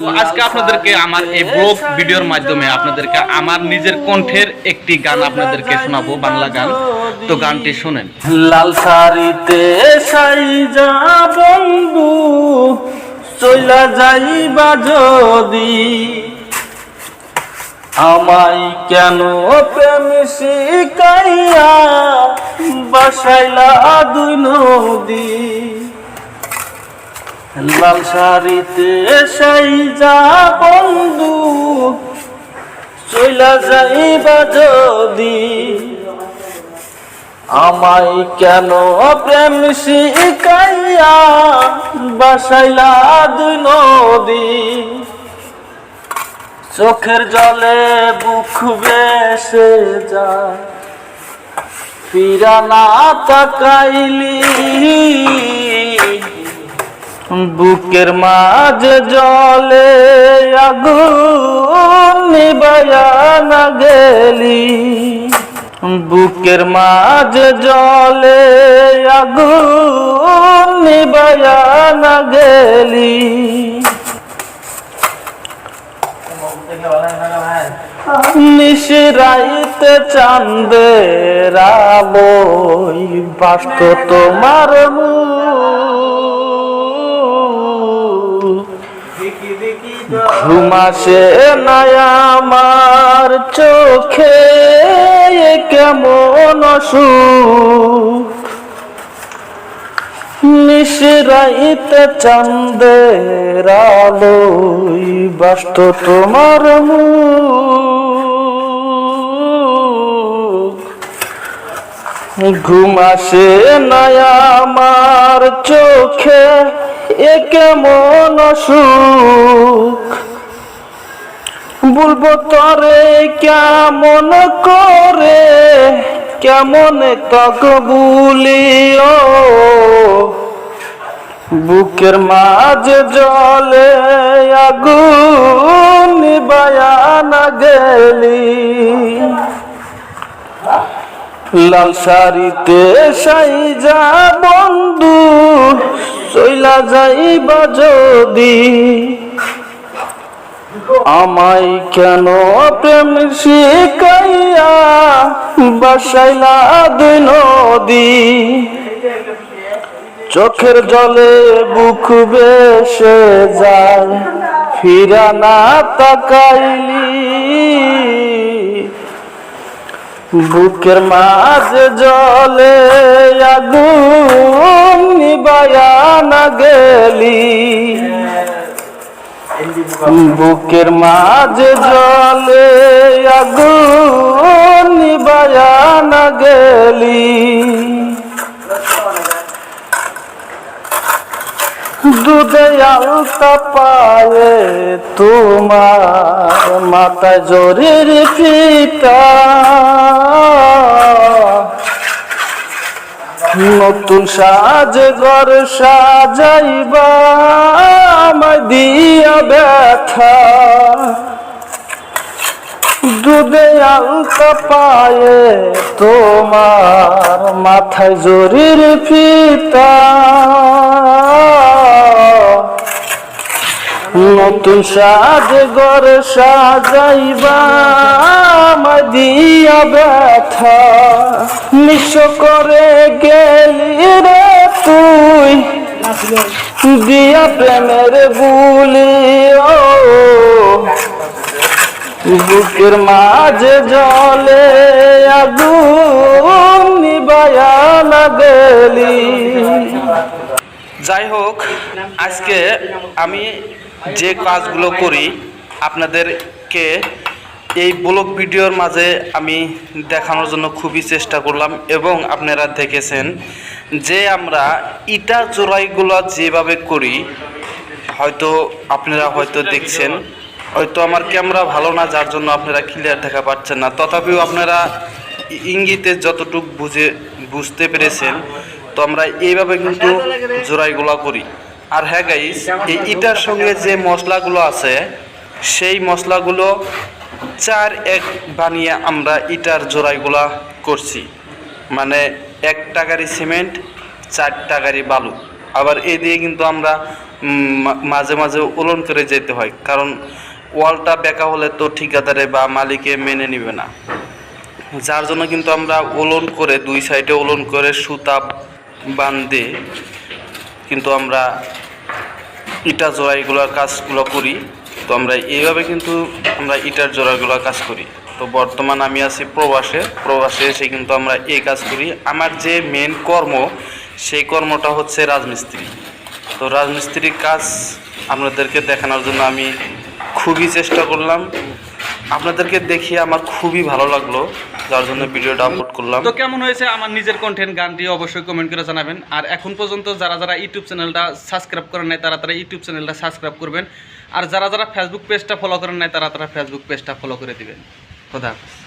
তো আজকে আপনাদেরকে আমার এই ব্লগ ভিডিওর মাধ্যমে আপনাদেরকে আমার নিজের কণ্ঠের একটি গান আপনাদেরকে শোনাবো, বাংলা গান। তো গানটি শুনেন। লাল শাড়িতে সাইজা বন্ধু চইলা যাইবা যদি, আমায় কেন প্রেম শিখাইয়া বাসাইলা দুই নদী। লাল শাড়িতে সাইজা বন্ধু চইলা যাইবা যদি, আমায় কেন প্রেম শিখাইয়া বাসাইলা দুই নদী। চোখের জলে বুক ভেসে যায়, ফিরা না তাকাইলি, বুকের মাঝে জলে আগুন নিবায়া না গেলি, বুকের মাঝে জলে আগুন নিবায়া না গেলি। নিশিরাইতে চাঁদের আলোয় বাসত তোমার ঘুম আসে না আমার চোখে, কেমন সুখ। নিশিরাইতে চাঁদের আলোয় বাসত তোমার মুখ, ঘুম আসে না আমার চোখে, কেমন সুখ। বলবো তরে কেমন করে, কেমন তক ভুলিও, বুকের মাঝে জলে আগুন নিবায়া না গেলি। লাল শাড়িতে সাইজা বন্ধু চইলা যাইবা যদি, আমায় কেন প্রেম শিখাইয়া বাসাইলা দুই নদী। চোখের জলে বুক ভেসে যায়, ফিরা না তাকাইলি, বুকের মাঝে জলে আগুন নিবায়া না গেলি, বুকের মাঝে জলে আগুন নিবায়া না গেলি। দুধে আলতা পায়ে তোমার মাথায় জরির ফিতা, নতুন সাজ ঘর সাজাইবা আমায় দিয়া ব্যথা। দুধে আলতা পায়ে তোমার মাথায় জরির ফিতা, নতুন সাজ ঘর সাজাইবা আমায় দিয়া ব্যথা। নিঃস্ব করে গেলি রে তুই দিয়া প্রেমের বুলি, ও বুকের মাঝে জলে আগুন নিবায়া না গেলি। যাই হোক, আজকে আমি যে কাজগুলো করি আপনাদেরকে এই ব্লগ ভিডিওর মাঝে আমি দেখানোর জন্য খুবই চেষ্টা করলাম, এবং আপনারা দেখেছেন যে আমরা ইটা জোড়াইগুলো যেভাবে করি, হয়তো আপনারা হয়তো দেখছেন, হয়তো আমার ক্যামেরা ভালো না, যার জন্য আপনারা ক্লিয়ার দেখা পাচ্ছেন না, তথাপিও আপনারা ইঙ্গিতে যতটুকু বুঝতে পেরেছেন। তো আমরা এইভাবে কিন্তু জোড়াইগুলো করি। আর হ্যাঁ গাইস, এই ইটার সঙ্গে যে মশলাগুলো আছে সেই মশলাগুলো 4-1 বানিয়ে আমরা ইটার জোড়াইগুলা করছি। মানে 1 টাকারই সিমেন্ট, 4 টাকারই বালু। আবার এই দিয়ে কিন্তু আমরা মাঝে মাঝে উলন করে যেতে হয়, কারণ ওয়ালটা বেঁকা হলে তো ঠিকাদারে বা মালিকে মেনে নেবে না। যার জন্য কিন্তু আমরা উলন করে, দুই সাইডে উলন করে সুতা বাঁধে কিন্তু আমরা ইটা জোড়া এগুলোর কাজগুলো করি। তো আমরা এইভাবে কিন্তু আমরা ইটার জোড়াগুলোর কাজ করি। তো বর্তমান আমি আছি প্রবাসে এসে কিন্তু আমরা এই কাজ করি। আমার যে মেন কর্ম, সেই কর্মটা হচ্ছে রাজমিস্ত্রি। তো রাজমিস্ত্রির কাজ আপনাদেরকে দেখানোর জন্য আমি খুবই চেষ্টা করলাম, আপনাদেরকে দেখিয়ে আমার খুবই ভালো লাগলো, যার জন্য ভিডিওটা আপলোড করলাম। তো কেমন হয়েছে আমার নিজের কন্টেন্ট গানটি অবশ্যই কমেন্ট করে জানাবেন। আর এখন পর্যন্ত যারা ইউটিউব চ্যানেলটা সাবস্ক্রাইব করেন নাই তারা ইউটিউব চ্যানেলটা সাবস্ক্রাইব করবেন। আর যারা ফেসবুক পেজটা ফলো করেন নাই তারা ফেসবুক পেজটা ফলো করে দিবেন। খোদা হাফেজ।